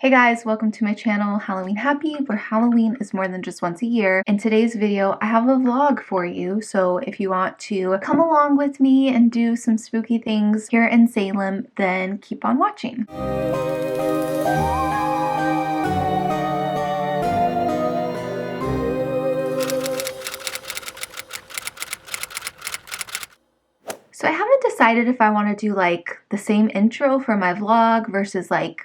Hey guys, welcome to my channel, Halloween Happy, where Halloween is more than just once a year. In today's video, I have a vlog for you, so if you want to come along with me and do some spooky things here in Salem, then keep on watching. So I haven't decided if I want to do like the same intro for my vlog versus like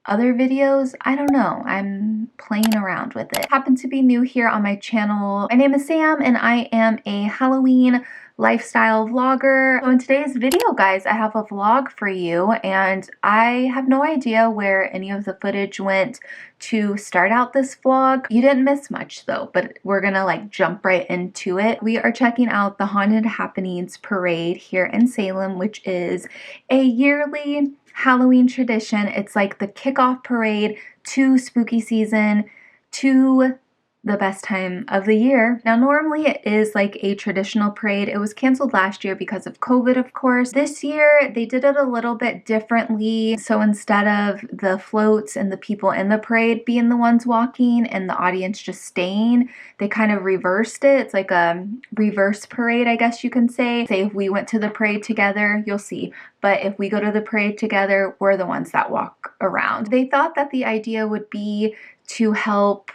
other videos. I don't know. I'm playing around with it. Happen to be new here on my channel. My name is Sam and I am a Halloween lifestyle vlogger. So in today's video, guys, I have a vlog for you and I have no idea where any of the footage went to start out this vlog. You didn't miss much though, but we're gonna like jump right into it. We are checking out the Haunted Happenings Parade here in Salem, which is a yearly Halloween tradition. It's like the kickoff parade to spooky season, to the best time of the year. Now, normally it is like a traditional parade. It was canceled last year because of COVID, of course. This year, they did it a little bit differently. So instead of the floats and the people in the parade being the ones walking and the audience just staying, they kind of reversed it. It's like a reverse parade, I guess you can say. Say if we went to the parade together, you'll see. But if we go to the parade together, we're the ones that walk around. They thought that the idea would be to help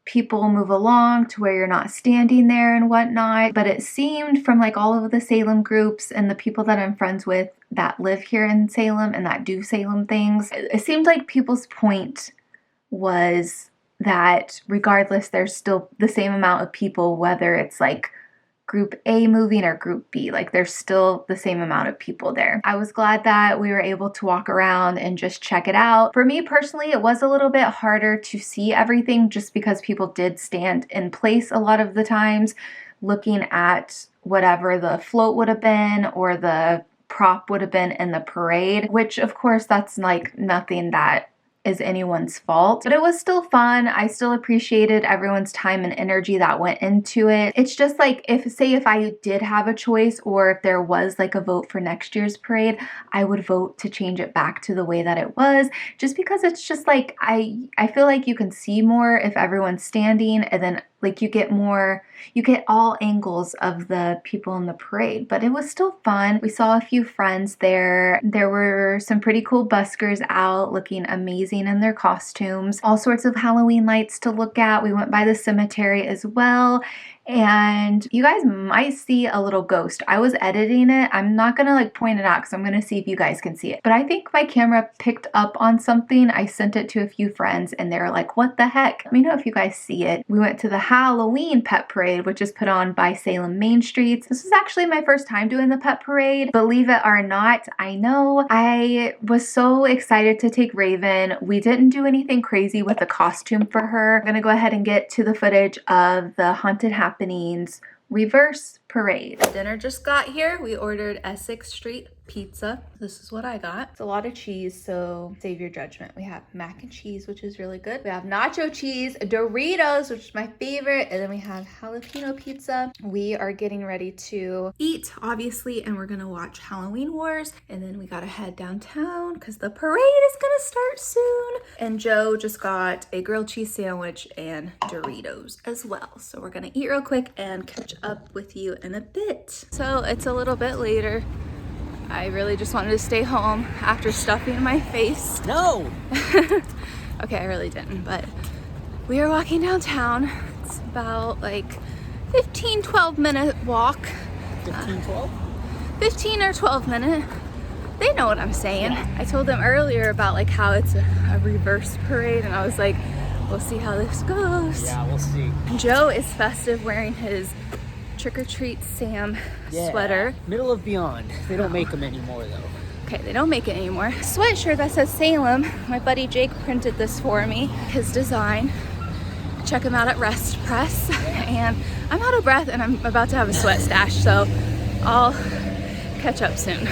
people move along to where you're not standing there and whatnot. But it seemed from like all of the Salem groups and the people that I'm friends with that live here in Salem and that do Salem things, it seemed like people's point was that regardless, there's still the same amount of people, whether it's like group A moving or group B, like there's still the same amount of people there. I was glad that we were able to walk around and just check it out. For me personally, it was a little bit harder to see everything just because people did stand in place a lot of the times looking at whatever the float would have been or the prop would have been in the parade, which of course that's like nothing that is anyone's fault, but it was still fun. I still appreciated everyone's time and energy that went into it. It's just like if I did have a choice or if there was like a vote for next year's parade, I would vote to change it back to the way that it was, just because it's just like I feel like you can see more if everyone's standing, and then like you get all angles of the people in the parade. But it was still fun. We saw a few friends there. There were some pretty cool buskers out looking amazing in their costumes. All sorts of Halloween lights to look at. We went by the cemetery as well. And you guys might see a little ghost. I was editing it. I'm not gonna like point it out because I'm gonna see if you guys can see it. But I think my camera picked up on something. I sent it to a few friends and they were like, what the heck? Let me know if you guys see it. We went to the Halloween Pet Parade, which is put on by Salem Main Streets. This is actually my first time doing the Pet Parade. Believe it or not, I know. I was so excited to take Raven. We didn't do anything crazy with the costume for her. I'm gonna go ahead and get to the footage of the Haunted Happenings reverse parade. Dinner just got here. We ordered Essex Street pizza. This is what I got. It's a lot of cheese, so save your judgment. We have mac and cheese, which is really good. We have nacho cheese, Doritos, which is my favorite, and then we have jalapeno pizza. We are getting ready to eat, obviously, and we're gonna watch Halloween Wars, and then we gotta head downtown because the parade is gonna start soon. And Joe just got a grilled cheese sandwich and Doritos as well. So we're gonna eat real quick and catch up with you in a bit. So it's a little bit later. I really just wanted to stay home after stuffing my face. No! Okay, I really didn't, but we are walking downtown. It's about like 12 minute walk. 12? 15 or 12 minute. They know what I'm saying. Yeah. I told them earlier about like how it's a reverse parade, and I was like, we'll see how this goes. Yeah, we'll see. Joe is festive wearing his Trick or Treat Sam sweater. Middle of Beyond. They don't make them anymore though. Okay, they don't make it anymore. Sweatshirt that says Salem. My buddy Jake printed this for me. His design. Check him out at Rest Press. And I'm out of breath and I'm about to have a sweat stash, so I'll catch up soon.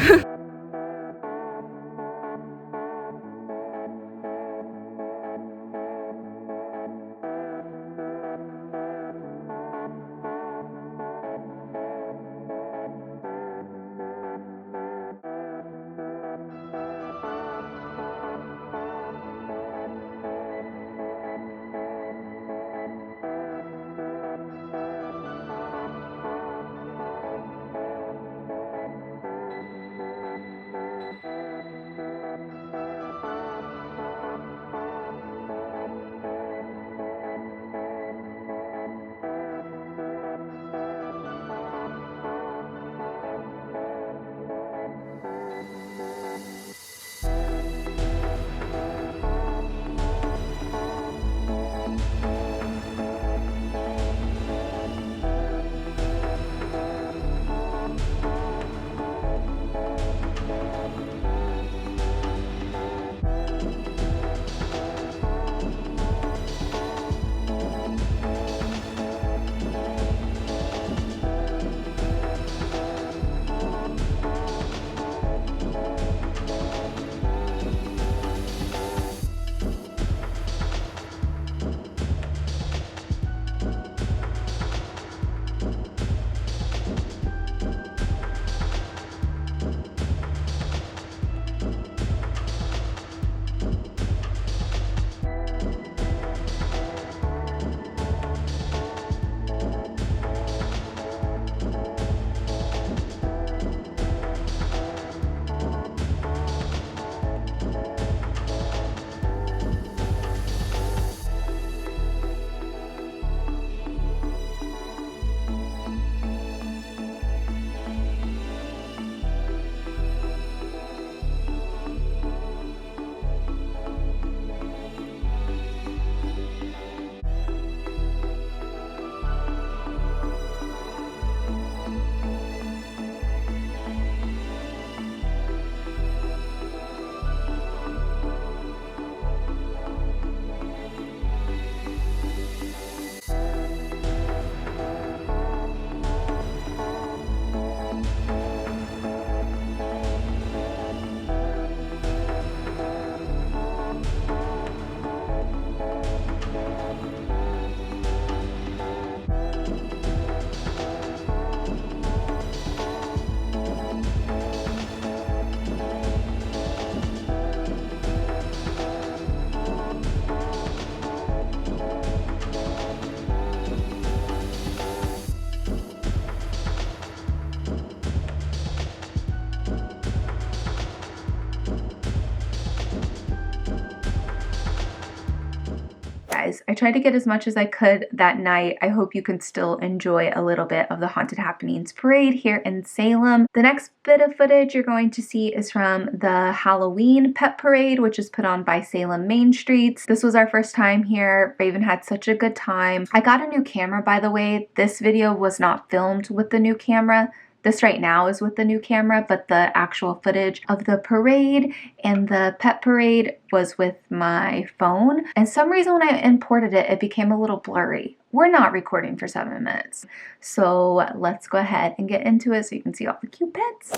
guys. I tried to get as much as I could that night. I hope you can still enjoy a little bit of the Haunted Happenings Parade here in Salem. The next bit of footage you're going to see is from the Halloween Pet Parade, which is put on by Salem Main Streets. This was our first time here. Raven had such a good time. I got a new camera, by the way. This video was not filmed with the new camera. This right now is with the new camera, but the actual footage of the parade and the pet parade was with my phone. And some reason when I imported it, it became a little blurry. We're not recording for 7 minutes. So let's go ahead and get into it so you can see all the cute pets.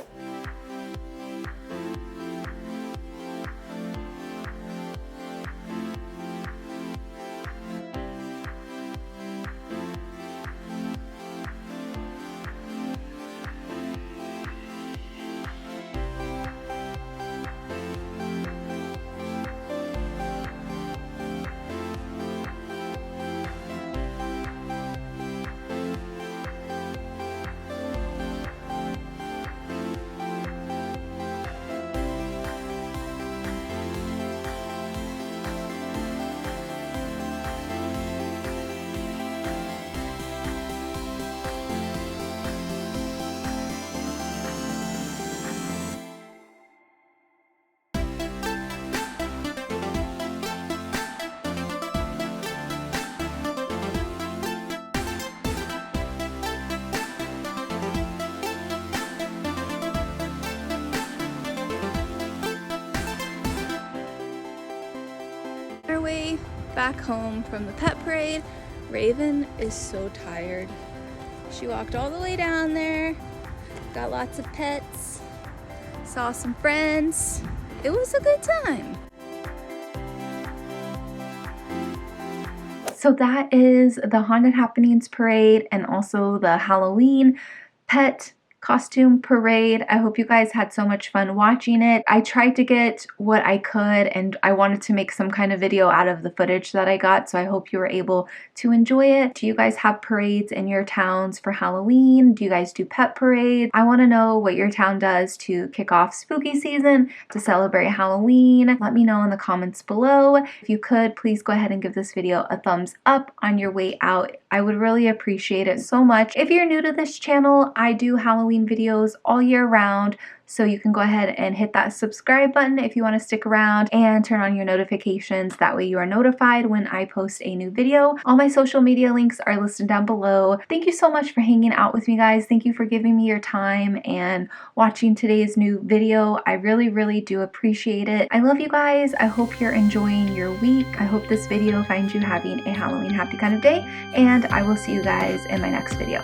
Our way back home from the pet parade. Raven is so tired. She walked all the way down there, got lots of pets, saw some friends. It was a good time. So that is the Haunted Happenings Parade and also the Halloween Pet Costume Parade. I hope you guys had so much fun watching it. I tried to get what I could and I wanted to make some kind of video out of the footage that I got, so I hope you were able to enjoy it. Do you guys have parades in your towns for Halloween? Do you guys do pet parades? I want to know what your town does to kick off spooky season, to celebrate Halloween. Let me know in the comments below. If you could, please go ahead and give this video a thumbs up on your way out. I would really appreciate it so much. If you're new to this channel, I do Halloween videos all year round, so you can go ahead and hit that subscribe button if you want to stick around and turn on your notifications. That way you are notified when I post a new video. All my social media links are listed down below. Thank you so much for hanging out with me, guys. Thank you for giving me your time and watching today's new video. I really do appreciate it. I love you guys. I hope you're enjoying your week. I hope this video finds you having a Halloween happy kind of day, and I will see you guys in my next video.